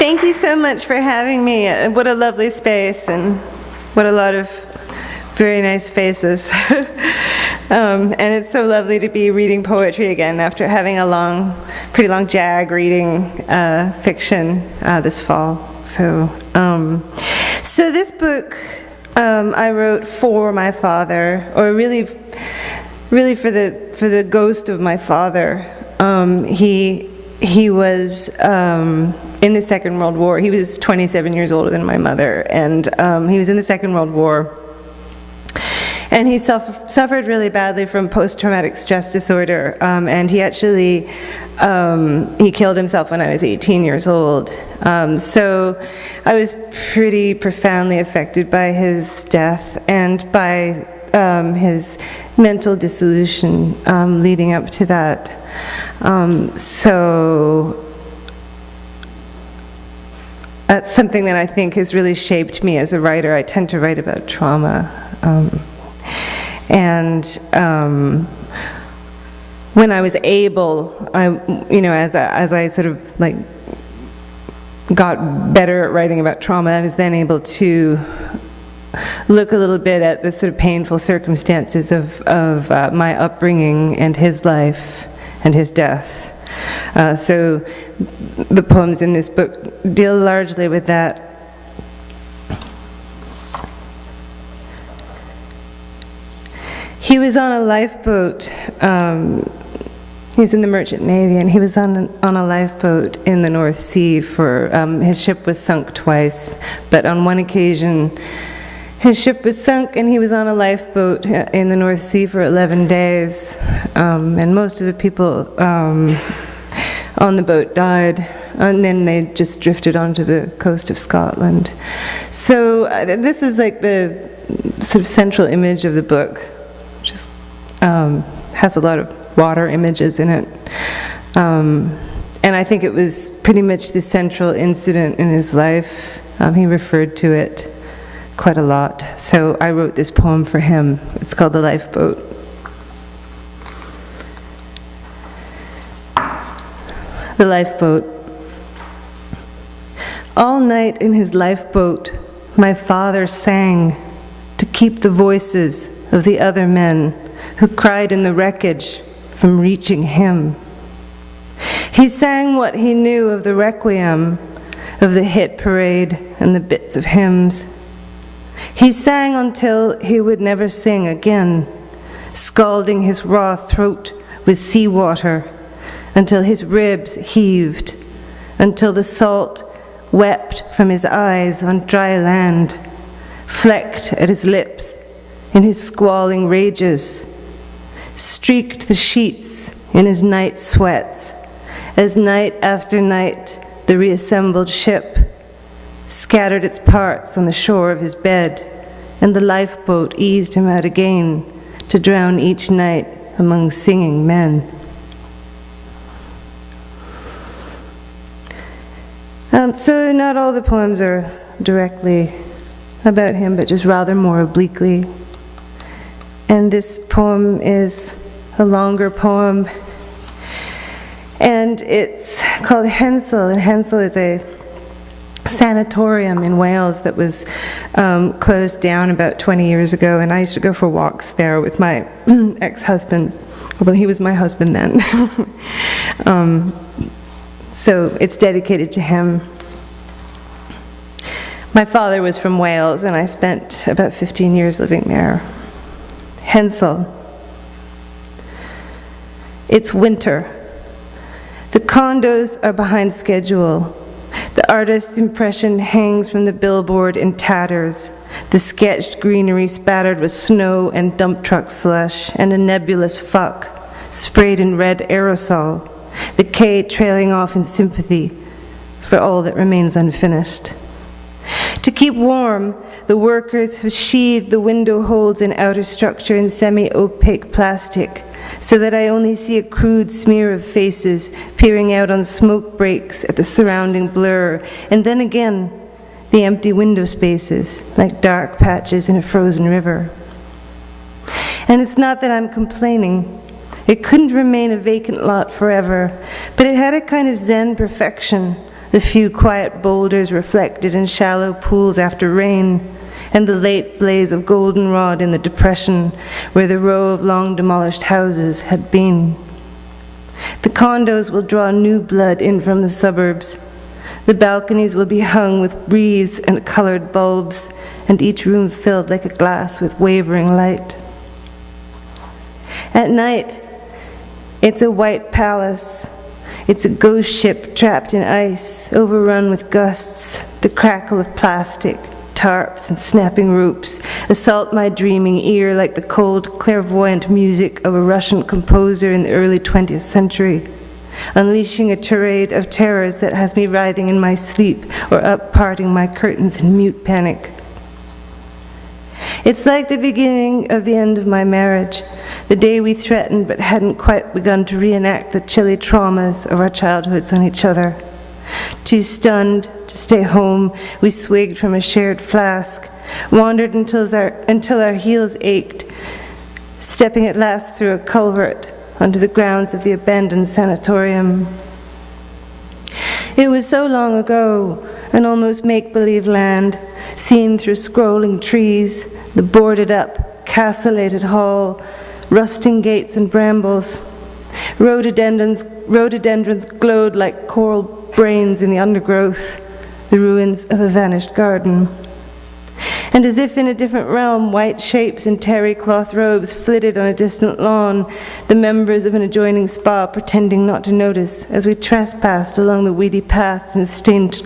Thank you so much for having me. What a lovely space, and what a lot of very nice faces. And it's so lovely to be reading poetry again after having a pretty long jag reading fiction this fall. So this book I wrote for my father, or really for the ghost of my father. He was in the Second World War. He was 27 years older than my mother, and he was in the Second World War. And he suffered really badly from post-traumatic stress disorder, and he actually he killed himself when I was 18 years old. So I was pretty profoundly affected by his death and by his mental dissolution leading up to that. So that's something that I think has really shaped me as a writer. I tend to write about trauma. When I was able, as I sort of like got better at writing about trauma, I was then able to look a little bit at the sort of painful circumstances of my upbringing and his life and his death. So the poems in this book deal largely with that. He was on a lifeboat. He was in the Merchant Navy, and he was on a lifeboat in the North Sea his ship was sunk twice, but on one occasion his ship was sunk and he was on a lifeboat in the North Sea for 11 days, and most of the people on the boat died, and then they just drifted onto the coast of Scotland. So this is like the sort of central image of the book. Just has a lot of water images in it. And I think it was pretty much the central incident in his life. He referred to it quite a lot. So I wrote this poem for him. It's called The Lifeboat. The Lifeboat. All night in his lifeboat, my father sang to keep the voices of the other men who cried in the wreckage from reaching him. He sang what he knew of the requiem, of the hit parade and the bits of hymns. He sang until he would never sing again, scalding his raw throat with seawater, until his ribs heaved, until the salt wept from his eyes on dry land, flecked at his lips in his squalling rages, streaked the sheets in his night sweats, as night after night the reassembled ship scattered its parts on the shore of his bed, and the lifeboat eased him out again to drown each night among singing men. So not all the poems are directly about him, but just rather more obliquely. And this poem is a longer poem, and it's called Hansel. And Hansel is a sanatorium in Wales that was closed down about 20 years ago, and I used to go for walks there with my ex-husband. Well, he was my husband then. So it's dedicated to him. My father was from Wales, and I spent about 15 years living there. Hansel. It's winter. The condos are behind schedule. The artist's impression hangs from the billboard in tatters, the sketched greenery spattered with snow and dump truck slush, and a nebulous fuck sprayed in red aerosol, the K trailing off in sympathy for all that remains unfinished. To keep warm, the workers have sheathed the window holds and outer structure in semi-opaque plastic, so that I only see a crude smear of faces peering out on smoke breaks at the surrounding blur, and then again, the empty window spaces, like dark patches in a frozen river. And it's not that I'm complaining. It couldn't remain a vacant lot forever, but it had a kind of Zen perfection the few quiet boulders reflected in shallow pools after rain, and the late blaze of goldenrod in the depression where the row of long-demolished houses had been. The condos will draw new blood in from the suburbs. The balconies will be hung with wreaths and colored bulbs, and each room filled like a glass with wavering light. At night, it's a white palace. It's a ghost ship trapped in ice, overrun with gusts. The crackle of plastic, tarps, and snapping ropes assault my dreaming ear like the cold, clairvoyant music of a Russian composer in the early 20th century, unleashing a tirade of terrors that has me writhing in my sleep or up parting my curtains in mute panic. It's like the beginning of the end of my marriage, the day we threatened but hadn't quite begun to reenact the chilly traumas of our childhoods on each other. Too stunned to stay home, we swigged from a shared flask, wandered until our heels ached, stepping at last through a culvert onto the grounds of the abandoned sanatorium. It was so long ago, an almost make-believe land, seen through scrolling trees, the boarded-up, castellated hall, rusting gates and brambles. Rhododendrons glowed like coral brains in the undergrowth, the ruins of a vanished garden. And as if in a different realm, white shapes in terry cloth robes flitted on a distant lawn, the members of an adjoining spa pretending not to notice as we trespassed along the weedy path and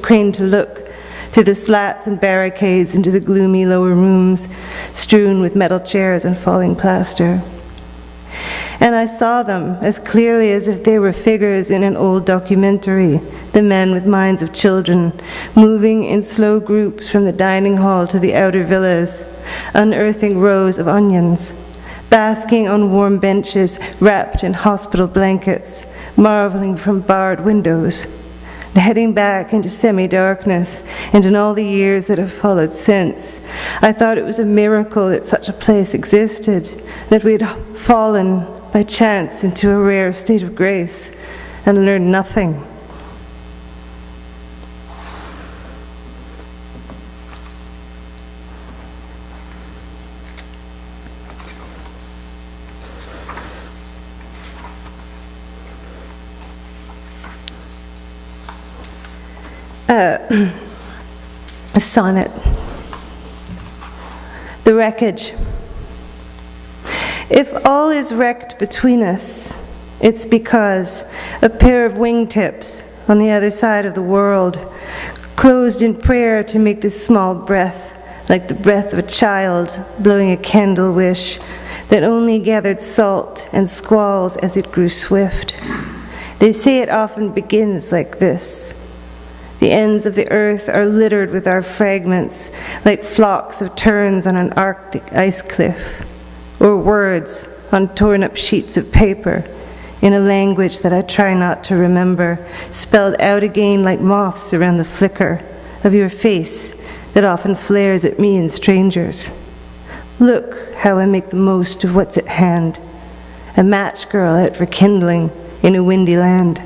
craned to look through the slats and barricades into the gloomy lower rooms, strewn with metal chairs and falling plaster. And I saw them as clearly as if they were figures in an old documentary, the men with minds of children, moving in slow groups from the dining hall to the outer villas, unearthing rows of onions, basking on warm benches wrapped in hospital blankets, marveling from barred windows, heading back into semi-darkness, and in all the years that have followed since, I thought it was a miracle that such a place existed, that we had fallen by chance into a rare state of grace and learned nothing. A sonnet. The wreckage. If all is wrecked between us, it's because a pair of wingtips on the other side of the world closed in prayer to make this small breath, like the breath of a child blowing a candle wish that only gathered salt and squalls as it grew swift. They say it often begins like this. The ends of the earth are littered with our fragments, like flocks of terns on an Arctic ice cliff, or words on torn-up sheets of paper, in a language that I try not to remember, spelled out again like moths around the flicker of your face that often flares at me and strangers. Look how I make the most of what's at hand, a match girl out for kindling in a windy land.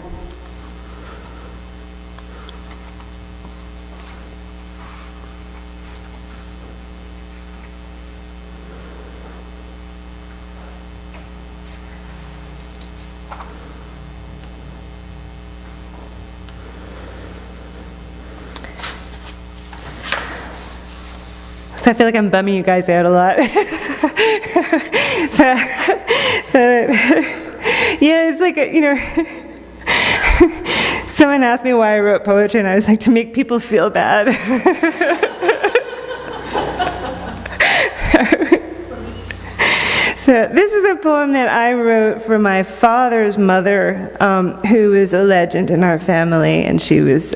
So I feel like I'm bumming you guys out a lot. Yeah, it's like, someone asked me why I wrote poetry, and I was like, to make people feel bad. So this is a poem that I wrote for my father's mother, who was a legend in our family, and she was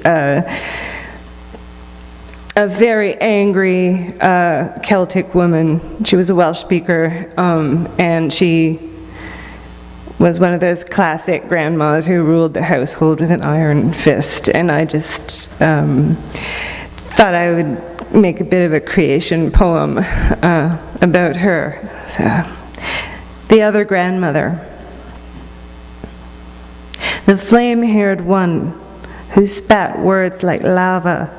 a very angry Celtic woman. She was a Welsh speaker, and she was one of those classic grandmas who ruled the household with an iron fist. And I just thought I would make a bit of a creation poem about her. So, the other grandmother. The flame-haired one who spat words like lava,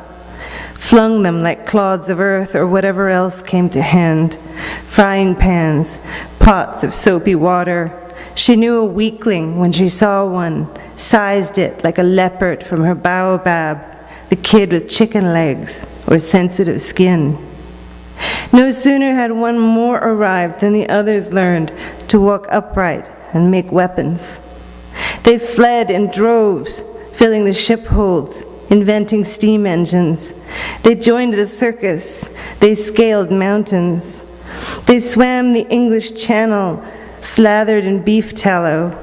flung them like clods of earth or whatever else came to hand, frying pans, pots of soapy water. She knew a weakling when she saw one, sized it like a leopard from her baobab, the kid with chicken legs or sensitive skin. No sooner had one more arrived than the others learned to walk upright and make weapons. They fled in droves, filling the ship holds, inventing steam engines. They joined the circus. They scaled mountains. They swam the English Channel, slathered in beef tallow,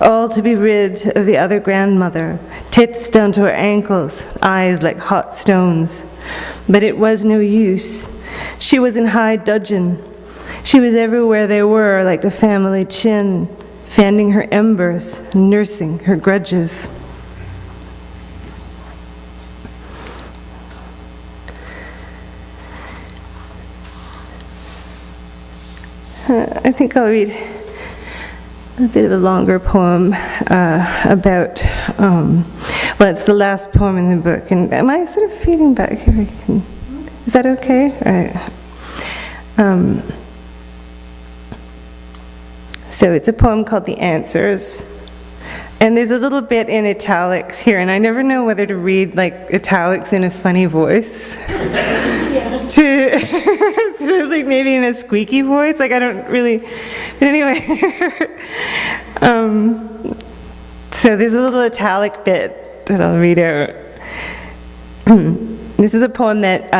all to be rid of the other grandmother, tits down to her ankles, eyes like hot stones. But it was no use. She was in high dudgeon. She was everywhere they were, like the family chin, fanning her embers, nursing her grudges. I think I'll read a bit of a longer poem about, well, it's the last poem in the book. And am I sort of feeding back here? Is that okay? All right. So it's a poem called The Answers. And there's a little bit in italics here, and I never know whether to read like italics in a funny voice. Yes. To sort of like maybe in a squeaky voice, like I don't really, but anyway. So there's a little italic bit that I'll read out. This is a poem that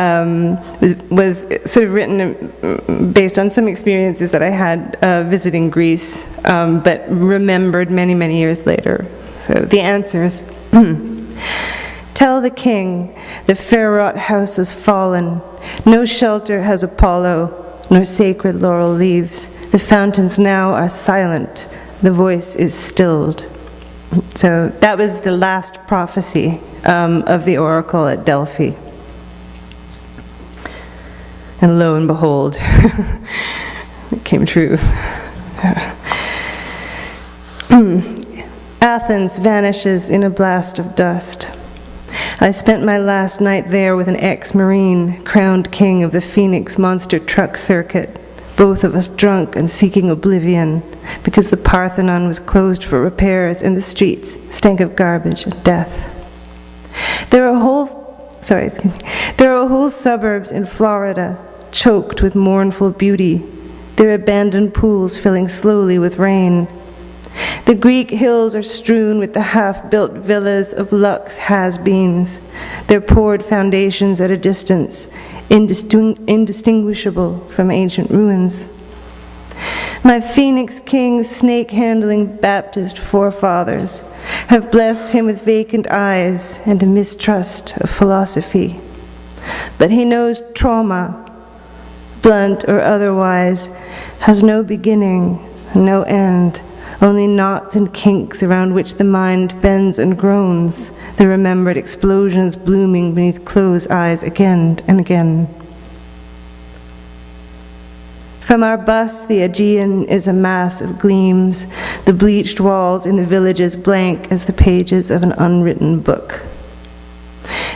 was sort of written based on some experiences that I had visiting Greece, but remembered many, many years later. So the answers. Tell the king the fair-wrought house has fallen. No shelter has Apollo, nor sacred laurel leaves. The fountains now are silent. The voice is stilled. So that was the last prophecy of the oracle at Delphi. And lo and behold, it came true. Athens vanishes in a blast of dust. I spent my last night there with an ex-Marine, crowned king of the Phoenix monster truck circuit, both of us drunk and seeking oblivion, because the Parthenon was closed for repairs and the streets stank of garbage and death. There are whole suburbs in Florida choked with mournful beauty, their abandoned pools filling slowly with rain. The Greek hills are strewn with the half-built villas of luxe has-beens, their poured foundations at a distance, indistinguishable from ancient ruins. My Phoenix King's snake-handling Baptist forefathers have blessed him with vacant eyes and a mistrust of philosophy. But he knows trauma, blunt or otherwise, has no beginning, no end, only knots and kinks around which the mind bends and groans, the remembered explosions blooming beneath closed eyes again and again. From our bus, the Aegean is a mass of gleams, the bleached walls in the villages blank as the pages of an unwritten book.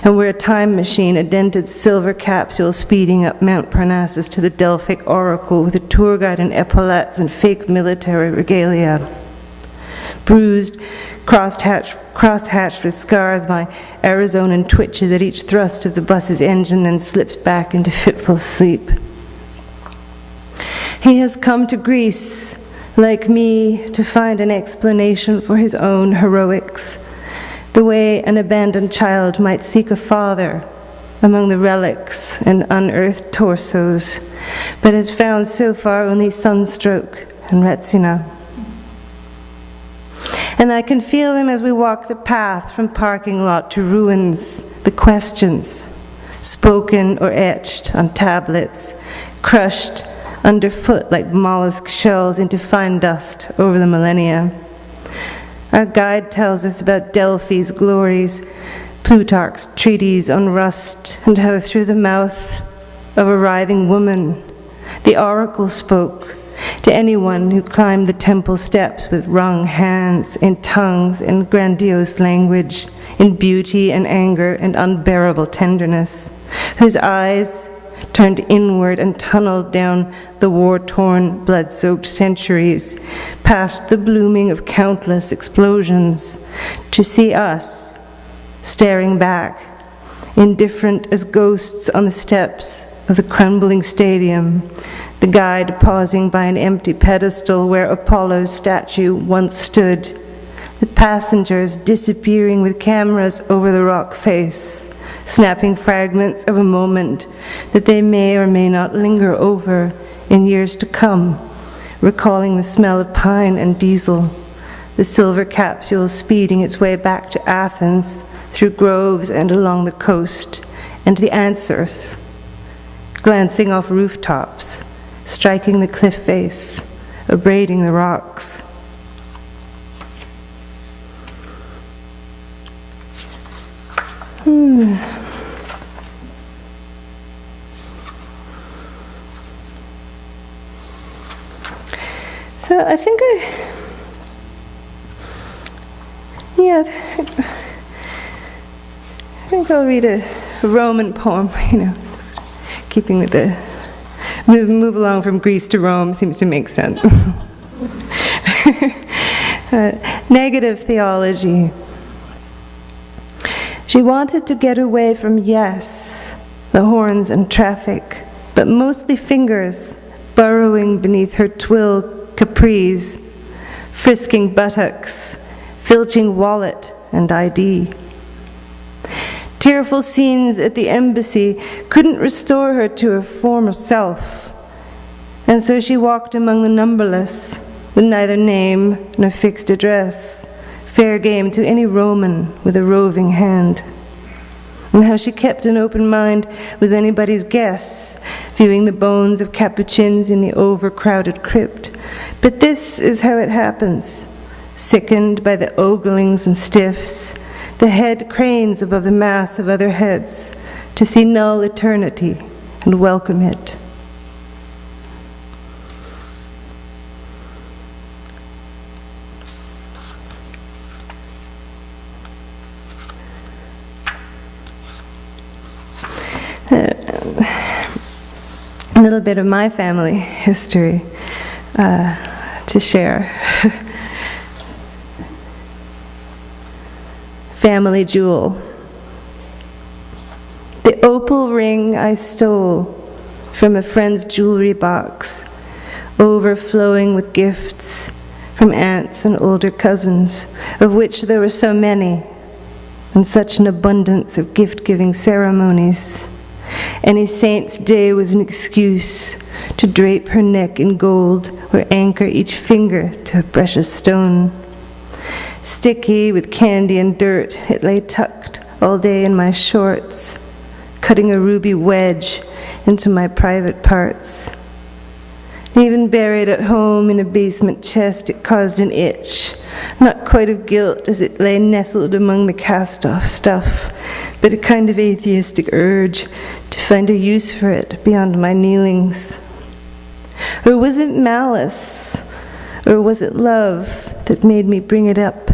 And we're a time machine, a dented silver capsule speeding up Mount Parnassus to the Delphic oracle with a tour guide in epaulettes and fake military regalia. Bruised, cross-hatched with scars, my Arizonan twitches at each thrust of the bus's engine, then slips back into fitful sleep. He has come to Greece, like me, to find an explanation for his own heroics, the way an abandoned child might seek a father among the relics and unearthed torsos, but has found so far only sunstroke and retina. And I can feel him as we walk the path from parking lot to ruins, the questions, spoken or etched on tablets, crushed underfoot like mollusk shells into fine dust over the millennia. Our guide tells us about Delphi's glories, Plutarch's treatise on rust, and how through the mouth of a writhing woman, the oracle spoke, to anyone who climbed the temple steps with wrung hands, in tongues and grandiose language, in beauty and anger and unbearable tenderness, whose eyes turned inward and tunneled down the war-torn, blood-soaked centuries, past the blooming of countless explosions, to see us staring back, indifferent as ghosts on the steps of the crumbling stadium, the guide pausing by an empty pedestal where Apollo's statue once stood, the passengers disappearing with cameras over the rock face, snapping fragments of a moment that they may or may not linger over in years to come, recalling the smell of pine and diesel, the silver capsule speeding its way back to Athens through groves and along the coast, and the answers, glancing off rooftops, striking the cliff face, abrading the rocks. So I think I'll read a Roman poem, keeping with the move along from Greece to Rome seems to make sense. Negative theology. She wanted to get away from yes, the horns and traffic, but mostly fingers burrowing beneath her twill capris, frisking buttocks, filching wallet and ID. Tearful scenes at the embassy couldn't restore her to her former self, and so she walked among the numberless, with neither name nor fixed address, fair game to any Roman with a roving hand. And how she kept an open mind was anybody's guess, viewing the bones of capuchins in the overcrowded crypt. But this is how it happens, sickened by the oglings and stiffs, the head cranes above the mass of other heads, to see null eternity and welcome it. A little bit of my family history to share. Family jewel. The opal ring I stole from a friend's jewelry box, overflowing with gifts from aunts and older cousins, of which there were so many, and such an abundance of gift-giving ceremonies. Any saint's day was an excuse to drape her neck in gold or anchor each finger to a precious stone. Sticky with candy and dirt, it lay tucked all day in my shorts, cutting a ruby wedge into my private parts. Even buried at home in a basement chest, it caused an itch, not quite of guilt as it lay nestled among the cast-off stuff, but a kind of atheistic urge to find a use for it beyond my kneelings. Or was it malice, or was it love that made me bring it up,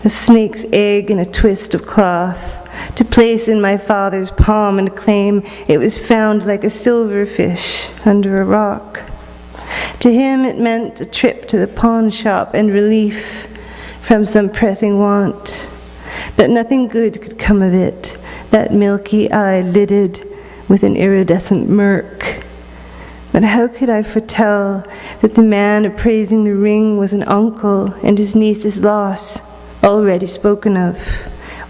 a snake's egg in a twist of cloth, to place in my father's palm and claim it was found like a silverfish under a rock? To him it meant a trip to the pawn shop and relief from some pressing want. But nothing good could come of it, that milky eye lidded with an iridescent murk. But how could I foretell that the man appraising the ring was an uncle and his niece's loss already spoken of,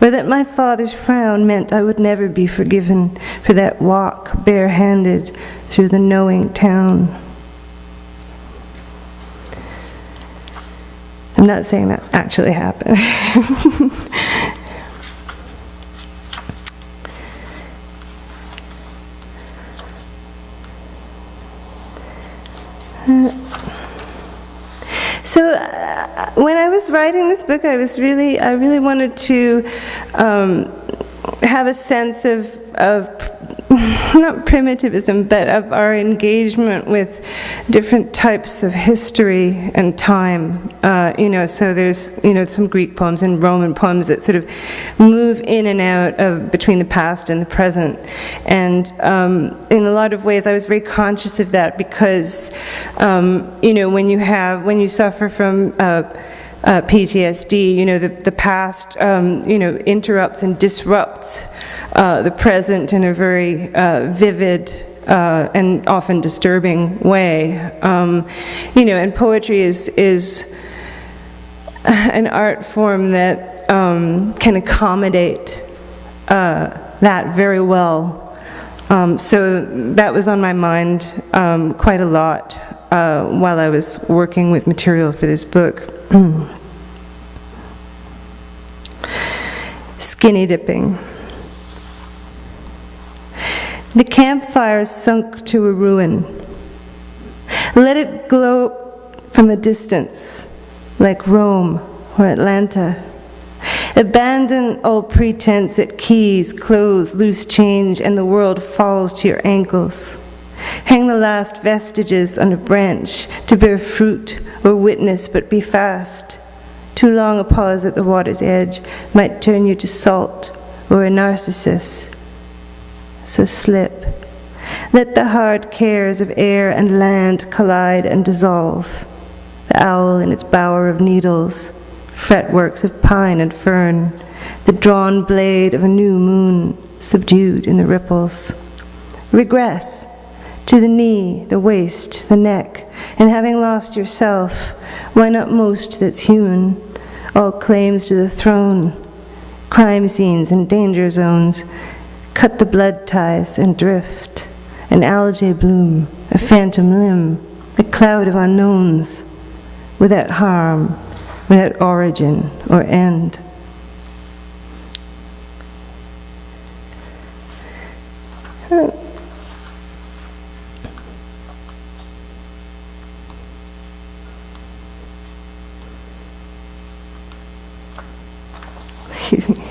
or that my father's frown meant I would never be forgiven for that walk barehanded through the knowing town? I'm not saying that actually happened. So when I was writing this book, I really wanted to have a sense of not primitivism, but of our engagement with different types of history and time. So there's, some Greek poems and Roman poems that sort of move in and out of between the past and the present. And in a lot of ways, I was very conscious of that because, when you suffer from PTSD, the past, interrupts and disrupts the present in a very vivid and often disturbing way. And poetry is an art form that can accommodate that very well. So that was on my mind quite a lot while I was working with material for this book. Skinny dipping. The campfire sunk to a ruin. Let it glow from a distance, like Rome or Atlanta. Abandon all pretense at keys, clothes, loose change, and the world falls to your ankles. Hang the last vestiges on a branch to bear fruit or witness, but be fast. Too long a pause at the water's edge might turn you to salt or a narcissus. So slip. Let the hard cares of air and land collide and dissolve. The owl in its bower of needles, fretworks of pine and fern, the drawn blade of a new moon subdued in the ripples. Regress to the knee, the waist, the neck, and having lost yourself, why not most that's human? All claims to the throne, crime scenes and danger zones, cut the blood ties and drift, an algae bloom, a phantom limb, a cloud of unknowns, without harm, without origin or end. Excuse me.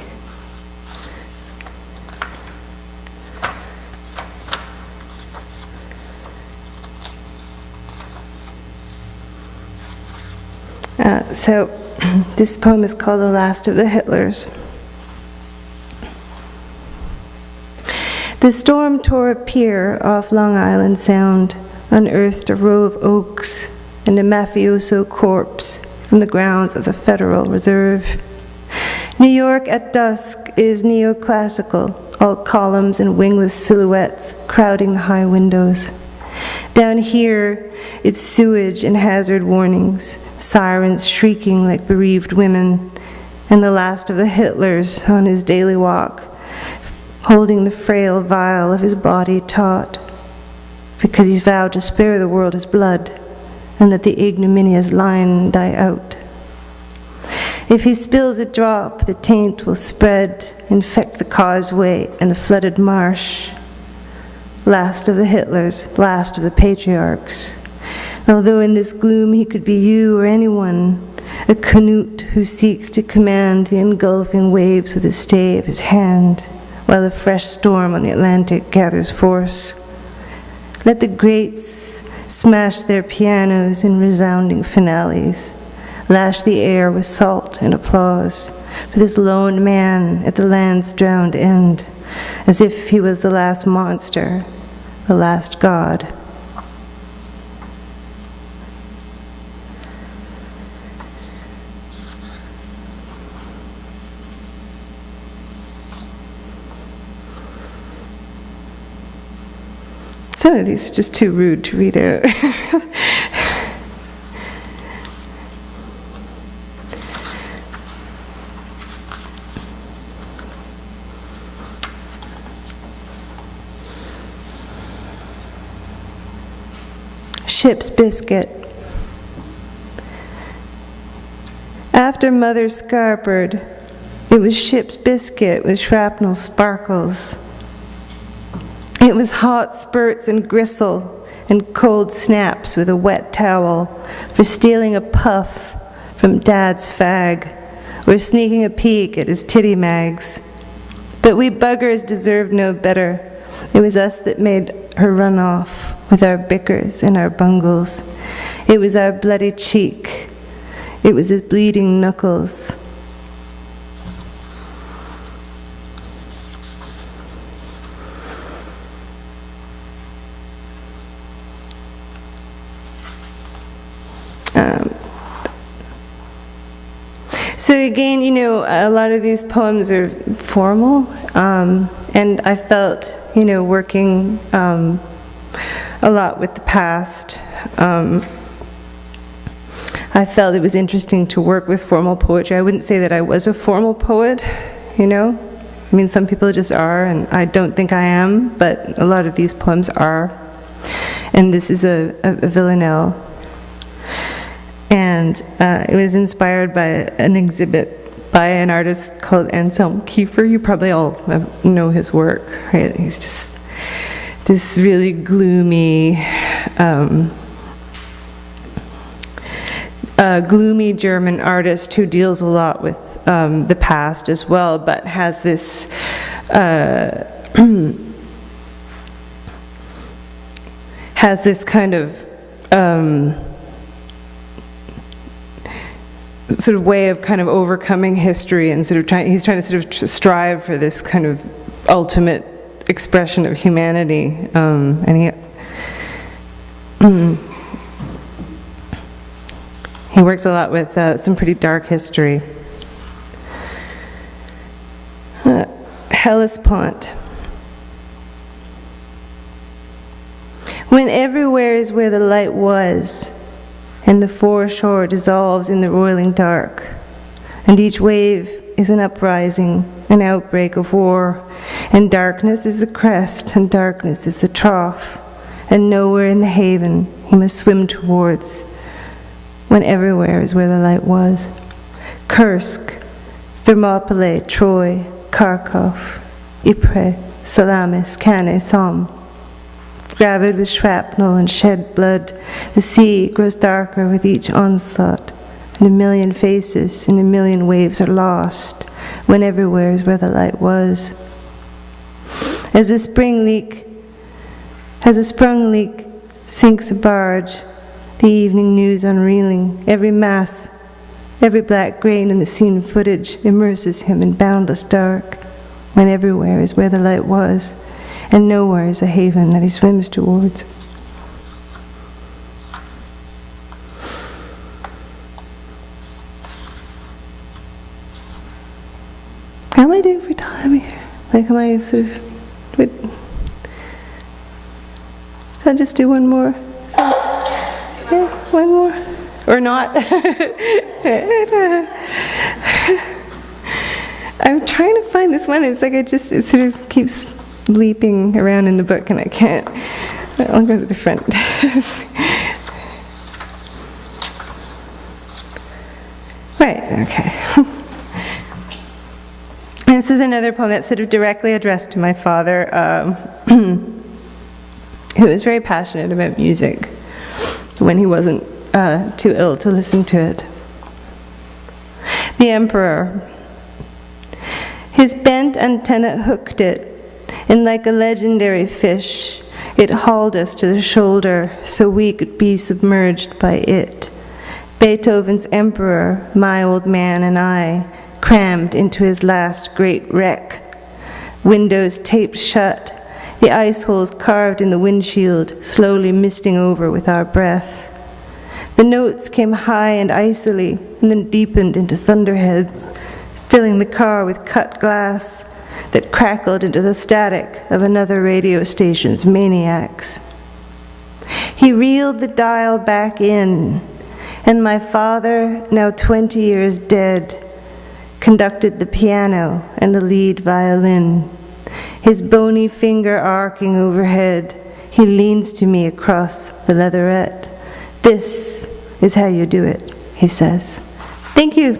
So this poem is called The Last of the Hitlers. The storm tore a pier off Long Island Sound, unearthed a row of oaks and a mafioso corpse from the grounds of the Federal Reserve. New York at dusk is neoclassical, all columns and wingless silhouettes crowding the high windows. Down here, it's sewage and hazard warnings, sirens shrieking like bereaved women, and the last of the Hitlers on his daily walk, holding the frail vial of his body taut, because he's vowed to spare the world his blood, and let the ignominious line die out. If he spills a drop, the taint will spread, infect the causeway and the flooded marsh. Last of the Hitlers, last of the patriarchs. Although in this gloom he could be you or anyone, a Canute who seeks to command the engulfing waves with the stay of his hand, while a fresh storm on the Atlantic gathers force. Let the greats smash their pianos in resounding finales, lash the air with salt and applause for this lone man at the land's drowned end, as if he was the last monster, the last god. Some of these are just too rude to read out. Ship's biscuit. After Mother scarpered, it was ship's biscuit with shrapnel sparkles. It was hot spurts and gristle and cold snaps with a wet towel for stealing a puff from Dad's fag or sneaking a peek at his titty mags. But we buggers deserved no better. It was us that made her run off with our bickers and our bungles. It was our bloody cheek. It was his bleeding knuckles. So again, a lot of these poems are formal, and I felt, working a lot with the past. I felt it was interesting to work with formal poetry. I wouldn't say that I was a formal poet, some people just are, and I don't think I am, but a lot of these poems are. And this is a villanelle. And it was inspired by an exhibit by an artist called Hansel. You probably all know his work, right? He's just this really gloomy, gloomy German artist who deals a lot with the past as well, but has this kind of sort of way of kind of overcoming history and he's trying to sort of strive for this kind of ultimate expression of humanity, and he works a lot with some pretty dark history. Hellespont. When everywhere is where the light was, and the foreshore dissolves in the roiling dark, and each wave is an uprising, an outbreak of war, and darkness is the crest, and darkness is the trough, and nowhere in the haven he must swim towards, when everywhere is where the light was. Kursk, Thermopylae, Troy, Kharkov, Ypres, Salamis, Cannae, Somme. Gravid with shrapnel and shed blood, the sea grows darker with each onslaught, and a million faces and a million waves are lost, when everywhere is where the light was. As a sprung leak sinks a barge, the evening news unreeling, every mass, every black grain in the scene footage immerses him in boundless dark, when everywhere is where the light was, and nowhere is a haven that he swims towards. How am I doing for time here? Am I sort of... Should I just do one more? Yeah, one more? Or not? I'm trying to find this one. It's like it sort of keeps leaping around in the book and I can't. I'll go to the front. Right, okay. This is another poem that's sort of directly addressed to my father, who was very passionate about music when he wasn't too ill to listen to it. The Emperor. His bent antenna hooked it, and like a legendary fish, it hauled us to the shoulder so we could be submerged by it. Beethoven's Emperor, my old man and I, crammed into his last great wreck. Windows taped shut, the ice holes carved in the windshield, slowly misting over with our breath. The notes came high and icily, and then deepened into thunderheads, filling the car with cut glass that crackled into the static of another radio station's maniacs. He reeled the dial back in, and my father, now 20 years dead, conducted the piano and the lead violin. His bony finger arcing overhead, he leans to me across the leatherette. "This is how you do it," he says. Thank you.